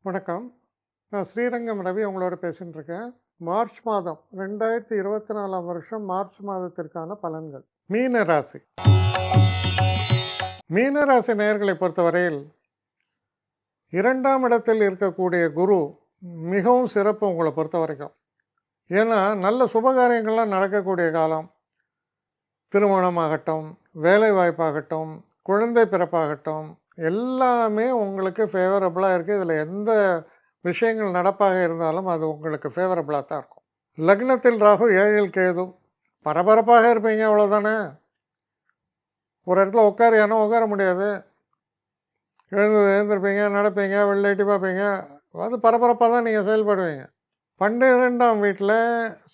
வணக்கம். நான் ஸ்ரீரங்கம் ரவி உங்களோட பேசிட்டு இருக்கேன். மார்ச் மாதம் 2024ஆம் வருஷம் மார்ச் மாதத்திற்கான பலன்கள். மீன ராசி. மீன ராசி நேயர்களை பொறுத்தவரையில் 2ஆம் இடத்தில் இருக்கக்கூடிய குரு மிகவும் சிறப்பு உங்களை பொறுத்த வரைக்கும். ஏன்னா நல்ல சுபகாரியங்கள்லாம் நடக்கக்கூடிய காலம். திருமணமாகட்டும், வேலை வாய்ப்பாகட்டும், குழந்தை பிறப்பாகட்டும், எல்லாமே உங்களுக்கு ஃபேவரபுளாக இருக்குது. இதில் எந்த விஷயங்கள் நடப்பாக இருந்தாலும் அது உங்களுக்கு ஃபேவரபுளாக தான் இருக்கும். லக்னத்தில் ராகு, 7இல் கேது. பரபரப்பாக இருப்பீங்க, அவ்வளோதானே. ஒரு இடத்துல உட்கார முடியாது. எழுந்திருப்பீங்க, நடப்பீங்க, வெளில எட்டி பார்ப்பீங்க. அது பரபரப்பாக தான் நீங்கள் செயல்படுவீங்க. 12ஆம் வீட்டில்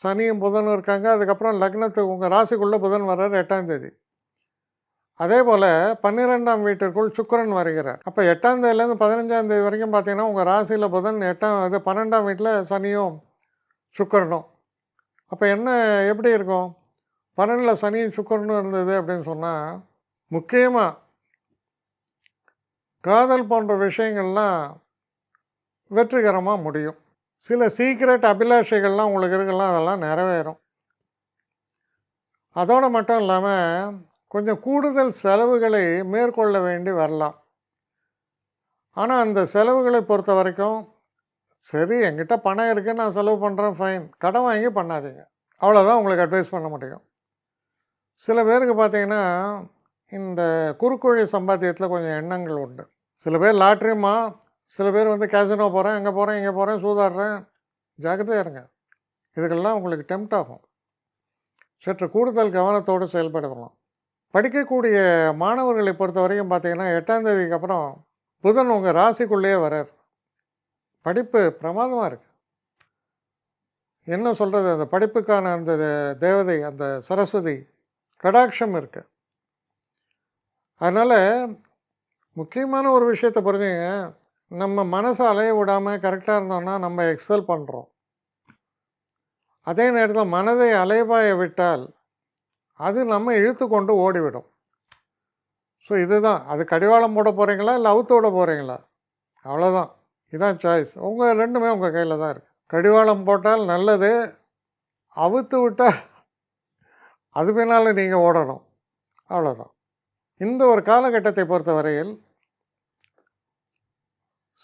சனியும் புதனும் இருக்காங்க. அதுக்கப்புறம் லக்னத்துக்கு உங்கள் ராசிக்குள்ளே புதன் வர்றார் 8ஆம் தேதி. அதே போல் 12ஆம் வீட்டிற்குள் சுக்கிரன் வருகிறார். அப்போ 8ஆம் தேதியிலேருந்து 15ஆம் தேதி வரைக்கும் பார்த்தீங்கன்னா உங்கள் ராசியில் புதன், 12ஆம் வீட்டில் சனியும் சுக்கிரனும். அப்போ எப்படி இருக்கும்? 12ல் சனியும் சுக்கிரனும் இருந்தது அப்படின்னு சொன்னால், முக்கியமாக காதல் போன்ற விஷயங்கள்லாம் வெற்றிகரமாக முடியும். சில சீக்ரெட் அபிலாஷைகள்லாம் உங்களுக்கு இருக்கலாம், அதெல்லாம் நிறைவேறும். அதோடு மட்டும் இல்லாமல் கொஞ்சம் கூடுதல் செலவுகளை மேற்கொள்ள வேண்டி வரலாம். ஆனால் அந்த செலவுகளை பொறுத்த வரைக்கும், சரி என்கிட்ட பணம் இருக்குது, நான் செலவு பண்ணுறேன், ஃபைன். கடன் வாங்கி பண்ணாதீங்க, அவ்வளோதான் உங்களுக்கு அட்வைஸ் பண்ண முடியும். சில பேருக்கு பார்த்தீங்கன்னா இந்த குறுக்குவழி சம்பாத்தியத்தில் கொஞ்சம் எண்ணங்கள் உண்டு. சில பேர் லாட்ரிமா, சில பேர் கேசினோ போகிறேன், அங்கே போகிறேன், இங்கே போகிறேன், சூதாடுறேன். ஜாக்கிரதையாக இருங்க. இதுக்கெல்லாம் உங்களுக்கு டெம்ப்ட் ஆகும். சற்று கூடுதல் கவனத்தோடு செயல்படலாம். படிக்கக்கூடிய மாணவர்களை பொறுத்த வரைக்கும் பார்த்தீங்கன்னா 8ஆம் தேதிக்கு அப்புறம் புதன் உங்கள் ராசிக்குள்ளேயே வரார். படிப்பு பிரமாதமாக இருக்குது. என்ன சொல்கிறது, அந்த படிப்புக்கான அந்த தேவதை, அந்த சரஸ்வதி கடாட்சம் இருக்குது. அதனால் முக்கியமான ஒரு விஷயத்தை புரிஞ்சுங்க, நம்ம மனசை அலைய விடாமல் கரெக்டாக இருந்தோம்னா நம்ம எக்ஸல் பண்ணுறோம். அதே நேரத்தில் மனதை அலைபாய விட்டால் அது நம்ம இழுத்து கொண்டு ஓடிவிடும். ஸோ இதுதான், அது கடிவாளம் போட போகிறீங்களா இல்லை அவுத்து விட போகிறீங்களா, அவ்வளோதான். இதுதான் சாய்ஸ். உங்கள் ரெண்டுமே உங்கள் கையில் தான் இருக்குது. கடிவாளம் போட்டால் நல்லது, அவுத்து விட்டால் அது பின்னால் நீங்கள் ஓடணும், அவ்வளோதான். இந்த ஒரு காலகட்டத்தை பொறுத்த வரையில்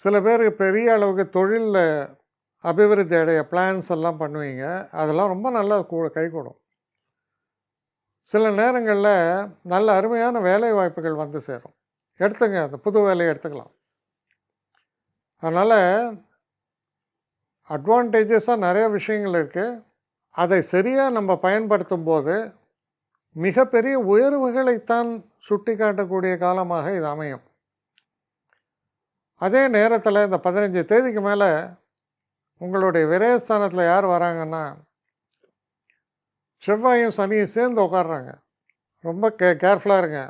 சில பேர் பெரிய அளவுக்கு தொழிலில் அபிவிருத்தி அடைய பிளான்ஸ் எல்லாம் பண்ணுவீங்க. அதெல்லாம் ரொம்ப நல்லா கைகூடும். சில நேரங்களில் நல்ல அருமையான வேலை வாய்ப்புகள் வந்து சேரும். எடுத்துங்க, அந்த புது வேலையை எடுத்துக்கலாம். அதனால் அட்வான்டேஜஸாக நிறைய விஷயங்கள் இருக்குது. அதை சரியாக நம்ம பயன்படுத்தும் போது மிகப்பெரிய உயர்வுகளைத்தான் சுட்டி காட்டக்கூடிய காலமாக இது அமையும். அதே நேரத்தில் இந்த 15 தேதிக்கு மேலே உங்களுடைய விரயஸ்தானத்தில் யார் வராங்கன்னா செவ்வாயும் சனியும் சேர்ந்து உட்காடுறாங்க. ரொம்ப கேர்ஃபுல்லாக இருங்க.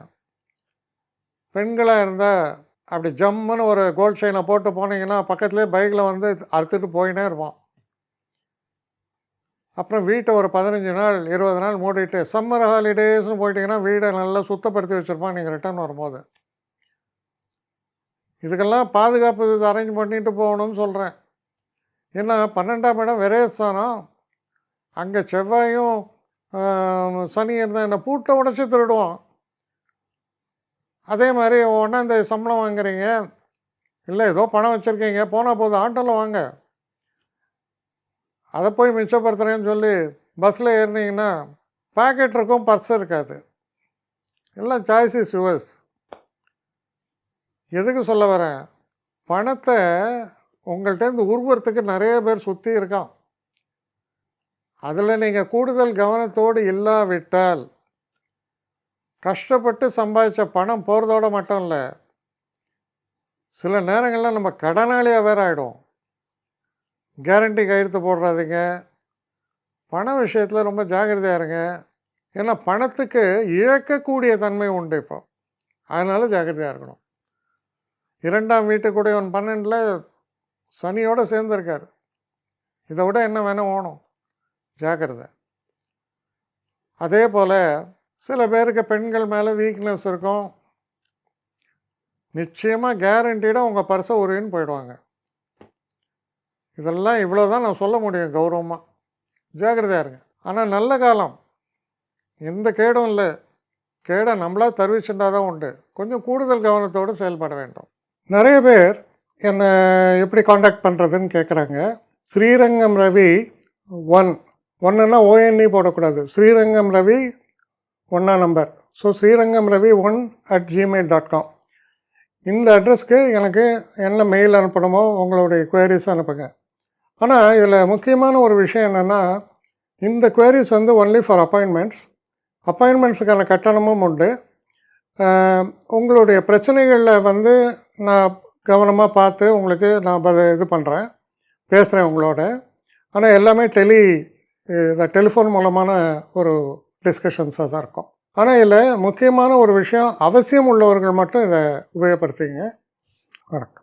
பெண்களாக இருந்தால் அப்படி ஜம்முன்னு ஒரு கோல்ட் செயினை போட்டு போனீங்கன்னா பக்கத்துலேயே பைக்கில் அறுத்துட்டு போயினே இருப்போம். அப்புறம் வீட்டை ஒரு 15 நாள் 20 நாள் மூடிட்டு சம்மர் ஹாலிடேஸ்னு போயிட்டீங்கன்னா வீடை நல்லா சுத்தப்படுத்தி வச்சுருப்பான் நீங்கள் ரிட்டர்ன் வரும்போது. இதுக்கெல்லாம் பாதுகாப்பு அரேஞ்ச் பண்ணிட்டு போகணும்னு சொல்கிறேன். ஏன்னா 12ஆம் இடம் விரயஸ்தானம். அங்கே செவ்வாயும் சனி இருந்தால் என்ன பூட்டை உடச்சி திருடுவோம். அதே மாதிரி 1ஆம் தேதி சம்பளம் வாங்குறீங்க, இல்லை ஏதோ பணம் வச்சுருக்கீங்க, போனால் போதும் ஆட்டோவில் வாங்க, அதை போய் மிச்சப்படுத்துகிறேன்னு சொல்லி பஸ்ஸில் ஏறினீங்கன்னா பாக்கெட் இருக்கும், பர்ஸ் இருக்காது. எல்லாம் சாய்ஸ் இஸ் யுவர்ஸ். எதுக்கு சொல்ல வரேன், பணத்தை உங்கள்கிட்டருந்து உருவறதுக்கு நிறைய பேர் சுற்றி இருக்கான். அதில் நீங்கள் கூடுதல் கவனத்தோடு இல்லாவிட்டால் கஷ்டப்பட்டு சம்பாதிச்ச பணம் போகிறதோடு மட்டும் இல்லை, சில நேரங்களில் நம்ம கடனாளியாக வேறு ஆகிடும். கேரண்டி கையெழுத்து போடுறாதீங்க. பண விஷயத்தில் ரொம்ப ஜாக்கிரதையாக இருங்க. ஏன்னா பணத்துக்கு இழக்கக்கூடிய தன்மை உண்டு இப்போ. அதனால் ஜாக்கிரதையாக இருக்கணும். 2ஆம் வீட்டுக்குடையவன் 12ல் சனியோடு சேர்ந்துருக்கார். இதை விட என்ன வேணும் ஓணும், ஜாக்கிரதை. அதே போல் சில பேருக்கு பெண்கள் மேலே வீக்னஸ் இருக்கும். நிச்சயமாக கேரண்டீடாக உங்கள் பர்ஸை உருவின்னு போயிடுவாங்க. இதெல்லாம் இவ்வளோ தான் நான் சொல்ல முடியும் கௌரவமாக. ஜாக்கிரதையாக இருங்க. ஆனால் நல்ல காலம், எந்த கேடும் இல்லை. கேடை நம்மளா தருவிச்சுட்டா தான் உண்டு. கொஞ்சம் கூடுதல் கவனத்தோடு செயல்பட வேண்டும். நிறைய பேர் என்னை எப்படி காண்டாக்ட் பண்ணுறதுன்னு கேட்குறாங்க. ஸ்ரீரங்கம் ரவி 1 ஒன்றுன்னா ONE போடக்கூடாது. Srirangam Ravi 1 number. So Srirangam Ravi 1@gmail.com. இந்த அட்ரஸ்க்கு எனக்கு என்ன மெயில் அனுப்பணுமோ உங்களுடைய குவரிஸ் அனுப்புங்க. ஆனால் இதில் முக்கியமான ஒரு விஷயம் என்னென்னா, இந்த குவரிஸ் வந்து ஒன்லி ஃபார் அப்பாயின்மெண்ட்ஸ். அப்பாயின்மெண்ட்ஸுக்கான கட்டணமும் உண்டு. உங்களுடைய பிரச்சனைகளில் வந்து நான் கவனமாக பார்த்து உங்களுக்கு நான் இது பண்ணுறேன், பேசுகிறேன் உங்களோட. ஆனால் எல்லாமே டெலிஃபோன் மூலமான ஒரு டிஸ்கஷன்ஸாக தான் இருக்கும். ஆனால் இதில் முக்கியமான ஒரு விஷயம், அவசியம் உள்ளவர்கள் மட்டும் இதை உபயோகப்படுத்திங்க. வணக்கம்.